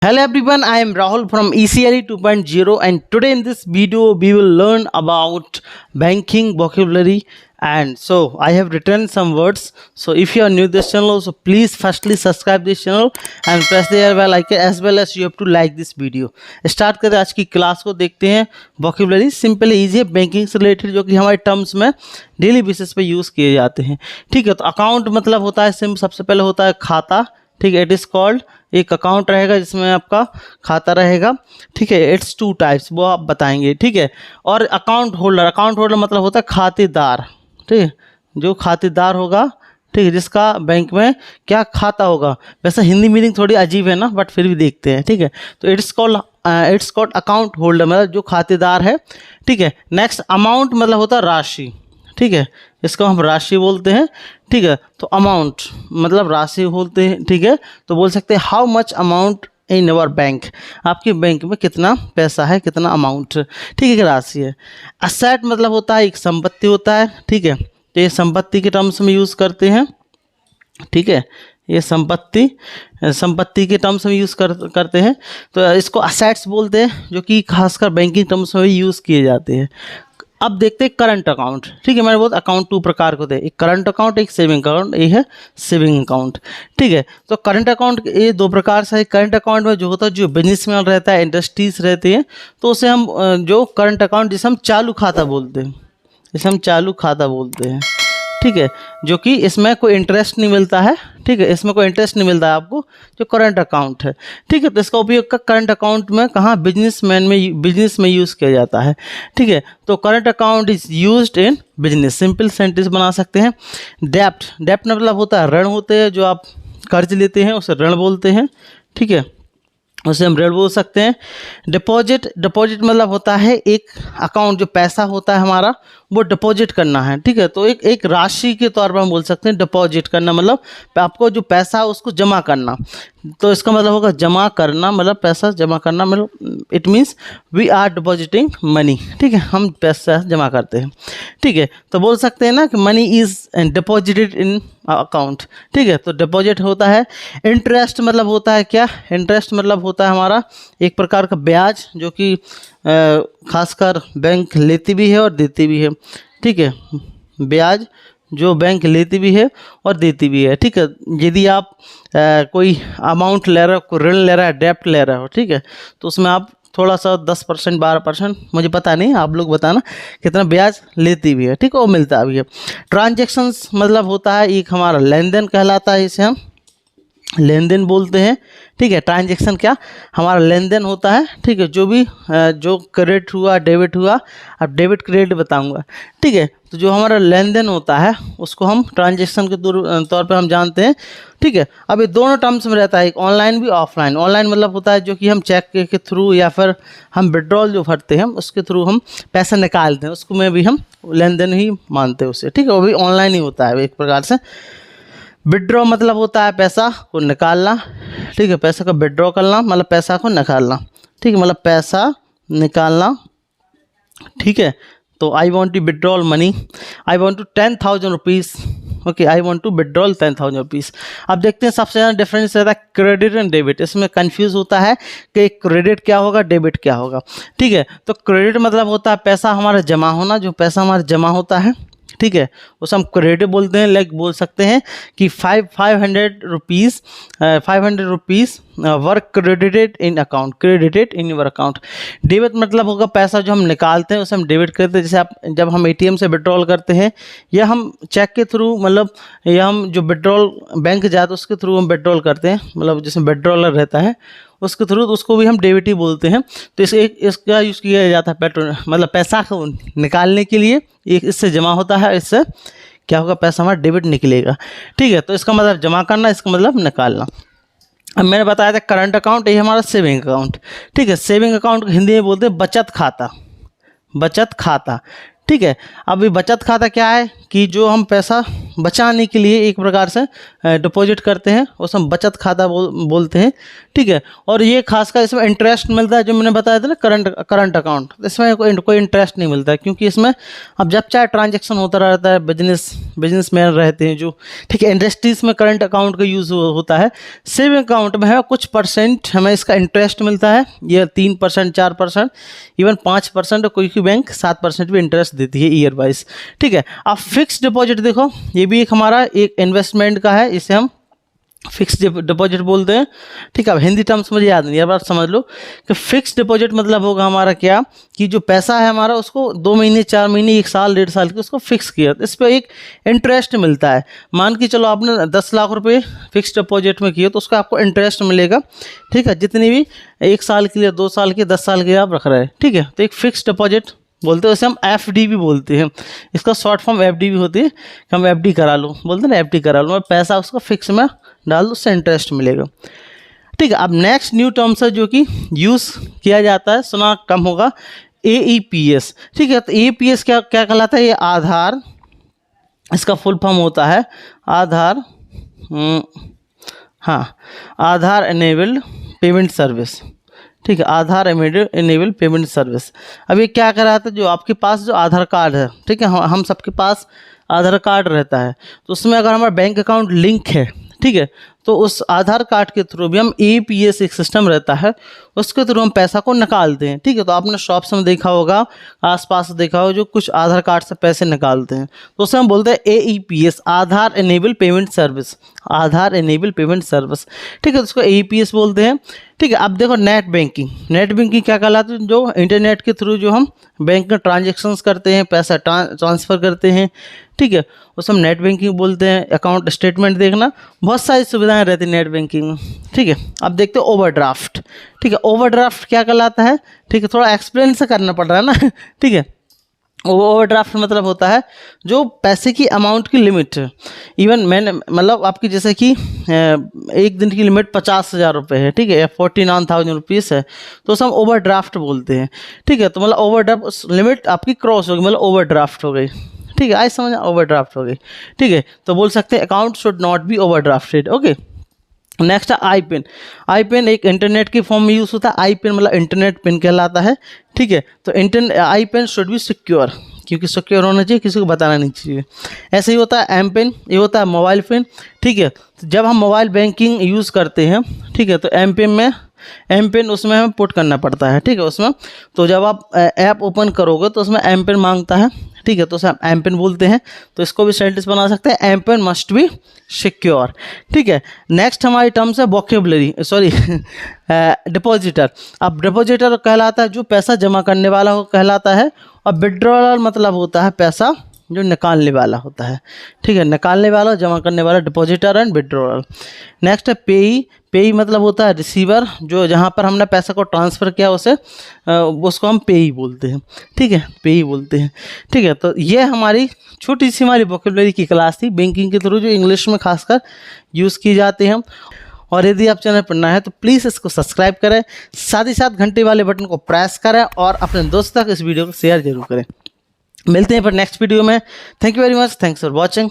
Hello everyone, I am Rahul from ECRE 2.0 and today in this video we will learn about banking vocabulary. And so I have written some words. So if you are new to this channel, so please firstly subscribe this channel and press the bell icon, as well as you have to like this video. Start करें आज की class को। देखते हैं vocabulary simple easy है, banking से related, जो कि हमारे टर्म्स में डेली बेसिस पे यूज़ किए जाते हैं। ठीक है, तो अकाउंट मतलब होता है सबसे पहले होता है खाता। ठीक है, इट इज़ कॉल्ड, एक अकाउंट रहेगा जिसमें आपका खाता रहेगा। ठीक है, इट्स टू टाइप्स, वो आप बताएंगे। ठीक है, और अकाउंट होल्डर मतलब होता है खातेदार। ठीक है, जो खातेदार होगा, ठीक है, जिसका बैंक में क्या खाता होगा। वैसे हिंदी मीनिंग थोड़ी अजीब है ना, बट फिर भी देखते हैं। ठीक है, तो इट्स कॉल्ड अकाउंट होल्डर, मतलब जो खातेदार है। ठीक है, नेक्स्ट अमाउंट मतलब होता है राशि। ठीक है, इसको हम राशि बोलते हैं। ठीक है, तो अमाउंट मतलब राशि बोलते हैं। ठीक है, तो बोल सकते हैं how much amount in our bank, आपके बैंक में कितना पैसा है, कितना अमाउंट। ठीक है, राशि है। असेट मतलब होता है एक संपत्ति होता है। ठीक है, तो ये संपत्ति के टर्म्स में यूज़ करते हैं। ठीक है, ये संपत्ति के टर्म्स में यूज़ करते हैं, तो इसको असेट्स बोलते हैं, जो कि खासकर बैंकिंग टर्म्स में यूज़ किए जाते हैं। अब देखते हैं करंट अकाउंट। ठीक है, मैंने बोला अकाउंट टू प्रकार को थे, एक करंट अकाउंट, एक सेविंग अकाउंट, ये है सेविंग अकाउंट। ठीक है, तो करंट अकाउंट ये दो प्रकार से है। करंट अकाउंट में जो होता है, जो बिजनेसमैन रहता है, इंडस्ट्रीज रहती हैं, तो उसे हम जो करंट अकाउंट, जिसे हम चालू खाता बोलते हैं, ठीक है, जो कि इसमें कोई इंटरेस्ट नहीं मिलता है। ठीक है, इसमें कोई इंटरेस्ट नहीं मिलता है आपको, जो करंट अकाउंट है। ठीक है, तो इसका उपयोग करंट अकाउंट में कहाँ, बिजनेस में यूज़ किया जाता है। ठीक है, तो current account is used in business. Simple sentence बना सकते हैं। डेप्ट मतलब होता है ऋण होते हैं, जो आप कर्ज लेते हैं उसे ऋण बोलते हैं। ठीक है, उसे हम ऋण बोल सकते हैं। डिपॉजिट मतलब होता है एक अकाउंट, जो पैसा होता है हमारा, वो डिपॉजिट करना है। ठीक है, तो एक राशि के तौर पर हम बोल सकते हैं डिपॉजिट करना, मतलब आपको जो पैसा है उसको जमा करना। तो इसका मतलब होगा जमा करना, मतलब पैसा जमा करना, मतलब it means we are depositing money. ठीक है, हम पैसा जमा करते हैं। ठीक है, तो बोल सकते हैं ना कि money is deposited in account. ठीक है, तो डिपॉजिट होता है। इंटरेस्ट मतलब होता है क्या, इंटरेस्ट मतलब होता है हमारा एक प्रकार का ब्याज, जो कि खासकर बैंक लेती भी है और देती भी है। ठीक है, ब्याज जो बैंक लेती भी है और देती भी है। ठीक है, यदि आप कोई अमाउंट ले रहे हो, कोई ऋण ले रहा है, डेप्ट ले रहे हो, ठीक है, तो उसमें आप थोड़ा सा 10% 12%, मुझे पता नहीं, आप लोग बताना कितना ब्याज लेती भी है। ठीक है, वो मिलता भी है। ट्रांजैक्शंस मतलब होता है एक हमारा लेन देन कहलाता है, इसे हम लेन देन बोलते हैं। ठीक है, ट्रांजैक्शन क्या, हमारा लेन देन होता है। ठीक है, जो भी जो क्रेडिट हुआ, डेबिट हुआ, अब डेबिट क्रेडिट बताऊंगा। ठीक है, तो जो हमारा लेन देन होता है उसको हम ट्रांजैक्शन के तौर पर हम जानते हैं। ठीक है, अब ये दोनों टर्म्स में रहता है, एक ऑनलाइन भी ऑफलाइन। ऑनलाइन मतलब होता है जो कि हम चेक के थ्रू या फिर हम विड्रॉल जो भरते हैं उसके थ्रू हम पैसा निकालते हैं, उसको में भी हम लेन देन ही मानते हैं उसे। ठीक है, वो भी ऑनलाइन ही होता है एक प्रकार से। विड्रॉ मतलब होता है पैसा को निकालना। ठीक है, पैसा का विड्रॉ करना मतलब पैसा को निकालना। ठीक है, मतलब पैसा निकालना। ठीक है, तो I want to withdrawal money, I want to 10,000 rupees. Okay, I want to withdrawal 10,000 rupees. अब देखते हैं सबसे ज़्यादा डिफरेंस रहता है क्रेडिट एंड डेबिट। इसमें कंफ्यूज होता है कि क्रेडिट क्या होगा, डेबिट क्या होगा। ठीक है, तो क्रेडिट मतलब होता है पैसा हमारा जमा होना, जो पैसा हमारा जमा होता है। ठीक है, उसे हम क्रेडिट बोलते हैं। लाइक बोल सकते हैं कि 500 rupees work credited in account, credited in your account. Debit मतलब होगा पैसा जो हम निकालते हैं उसे हम डेबिट करते हैं। जैसे आप जब हम एटीएम से विड्रॉल करते हैं या हम चेक के थ्रू, मतलब या हम जो विड्रॉल बैंक जाते हैं उसके थ्रू हम विड्रॉल करते हैं, मतलब जैसे विड्रॉलर रहता है उसके थ्रू, तो उसको भी हम डेबिट ही बोलते हैं। तो इसका यूज़ किया जाता है मतलब पैसा को निकालने के लिए। एक इससे जमा होता है, इससे क्या होगा, पैसा हमारा डेबिट निकलेगा। ठीक है, तो इसका मतलब जमा करना, इसका मतलब निकालना। अब मैंने बताया था करंट अकाउंट, ये हमारा सेविंग अकाउंट। ठीक है, सेविंग अकाउंट को हिंदी में बोलते हैं बचत खाता। ठीक है। अभी बचत खाता क्या है कि जो हम पैसा बचाने के लिए एक प्रकार से डिपॉजिट करते हैं, उसे हम बचत खाता बोलते हैं, ठीक है। और ये खासकर इसमें इंटरेस्ट मिलता है, जो मैंने बताया था ना करंट अकाउंट, इसमें कोई इंटरेस्ट नहीं मिलता है, क्योंकि इसमें अब जब चाहे ट्रांजैक्शन होता रहता है, बिजनेसमैन रहते हैं जो, ठीक है। इंडस्ट्रीज में करंट अकाउंट का यूज़ होता है। सेविंग अकाउंट में है कुछ परसेंट हमें इसका इंटरेस्ट मिलता है, ये 3%, 4%, इवन 5%, और कोई बैंक 7% भी इंटरेस्ट देती है ईयर वाइज, ठीक है। अब फिक्स डिपॉजिट देखो, ये भी एक हमारा एक इन्वेस्टमेंट का है, इसे हम फिक्स डिपॉजिट बोलते हैं, ठीक है। अब हिंदी टर्म्स मुझे याद नहीं, ये बात समझ लो कि फिक्स डिपॉजिट मतलब होगा हमारा क्या, कि जो पैसा है हमारा उसको 2 महीने, 4 महीने, 1 साल, 1.5 साल की उसको फिक्स किया, तो इस पर एक इंटरेस्ट मिलता है। मान के चलो आपने 10 लाख रुपए फिक्स डिपॉजिट में किए, तो उसका आपको इंटरेस्ट मिलेगा, ठीक है। जितनी भी 1 साल के लिए, 2 साल के, 10 साल के आप रख रहे हैं, ठीक है। तो एक फिक्स डिपॉजिट बोलते हैं, उसे हम एफडी भी बोलते हैं, इसका शॉर्ट फॉर्म एफडी भी होती है, कि हम एफडी करा लो, बोलते हैं ना एफडी करा लो, मैं पैसा उसको फिक्स में डाल दो, उससे इंटरेस्ट मिलेगा, ठीक है। अब नेक्स्ट न्यू टर्म्स है जो कि यूज़ किया जाता है, सुना कम होगा, AEPS, ठीक है। तो AEPS क्या कहलाता है, ये आधार, इसका फुल फॉर्म होता है आधार, हाँ, आधार एनेबल्ड पेमेंट सर्विस, ठीक है। आधार एनेबल पेमेंट सर्विस। अब ये क्या कर रहा था, जो आपके पास जो आधार कार्ड है, ठीक है, हम सबके पास आधार कार्ड रहता है, तो उसमें अगर हमारा बैंक अकाउंट लिंक है, ठीक है, तो उस आधार कार्ड के थ्रू भी हम AEPS एक सिस्टम रहता है, उसके थ्रू हम पैसा को निकालते हैं, ठीक है। तो आपने शॉप्स में देखा होगा, आसपास देखा हो, जो कुछ आधार कार्ड से पैसे निकालते हैं, तो उसे हम बोलते हैं AEPS, आधार एनेबल पेमेंट सर्विस, आधार एनेबल पेमेंट सर्विस, ठीक है। तो उसको AEPS बोलते हैं, ठीक है। अब देखो नेट बैंकिंग क्या कहलाता है, जो इंटरनेट के थ्रू जो हम बैंक में ट्रांजेक्शन्स करते हैं, पैसा ट्रांसफ़र करते हैं, ठीक है, उसे हम नेट बैंकिंग बोलते हैं। अकाउंट स्टेटमेंट देखना, बहुत सारी सुविधाएं रहती हैं नेट बैंकिंग में, ठीक है। अब देखते हैं ओवरड्राफ्ट, ठीक है। ओवरड्राफ्ट क्या कहलाता है, ठीक है, थोड़ा एक्सप्लेन से करना पड़ रहा है ना, ठीक है। ओवरड्राफ्ट मतलब होता है जो पैसे की अमाउंट की लिमिट है, इवन मैंने मतलब आपकी जैसे कि एक दिन की लिमिट 50,000 रुपये है, ठीक है, या 49,000 रुपीज़ है, तो उसे हम ओवरड्राफ्ट बोलते हैं, ठीक है। तो मतलब ओवरड्राफ्ट लिमिट आपकी क्रॉस होगी, मतलब ओवरड्राफ्ट हो गई, ठीक है। आज समझ, ओवरड्राफ्ट हो गई, ठीक है। तो बोल सकते हैं account should not be overdrafted, okay. Next है आई पेन एक इंटरनेट की फॉर्म में यूज़ होता है, आई पेन मतलब इंटरनेट पिन कहलाता है, ठीक है। तो I PIN should be secure, क्योंकि सिक्योर होना चाहिए, किसी को बताना नहीं चाहिए। ऐसे ही होता है एम पेन, ये होता है मोबाइल पेन, ठीक है। तो जब हम मोबाइल बैंकिंग यूज़ करते हैं, ठीक है, तो एम पिन उसमें हमें पुट करना पड़ता है, ठीक है, उसमें। तो जब आप ऐप ओपन करोगे तो उसमें एम पिन मांगता है, ठीक है, तो उसे हम एम पिन बोलते हैं। तो इसको भी सेंटेंस बना सकते हैं, M PIN must be secure, ठीक है। नेक्स्ट हमारी टर्म्स है वोकेबुलरी, सॉरी डिपॉजिटर। अब डिपॉजिटर कहलाता है जो पैसा जमा करने वाला हो कहलाता है, और विड्रॉअल मतलब होता है पैसा जो निकालने वाला होता है, ठीक है, निकालने वाला, जमा करने वाला, डिपॉजिटर एंड विड्रॉअल। नेक्स्ट है पेई मतलब होता है रिसीवर, जो जहाँ पर हमने पैसा को ट्रांसफ़र किया उसे उसको हम पेई बोलते हैं, ठीक है, पेई बोलते हैं, ठीक है। तो ये हमारी छोटी सी हमारी वोकेबुलरी की क्लास थी, बैंकिंग के थ्रू जो इंग्लिश में खासकर यूज़ की जाती है। और यदि आप चैनल पर नए हैं तो प्लीज़ इसको सब्सक्राइब करें, साथ ही साथ घंटे वाले बटन को प्रेस करें, और अपने दोस्तों तक इस वीडियो को शेयर जरूर करें। मिलते हैं फिर नेक्स्ट वीडियो में। Thank you very much, thanks for watching.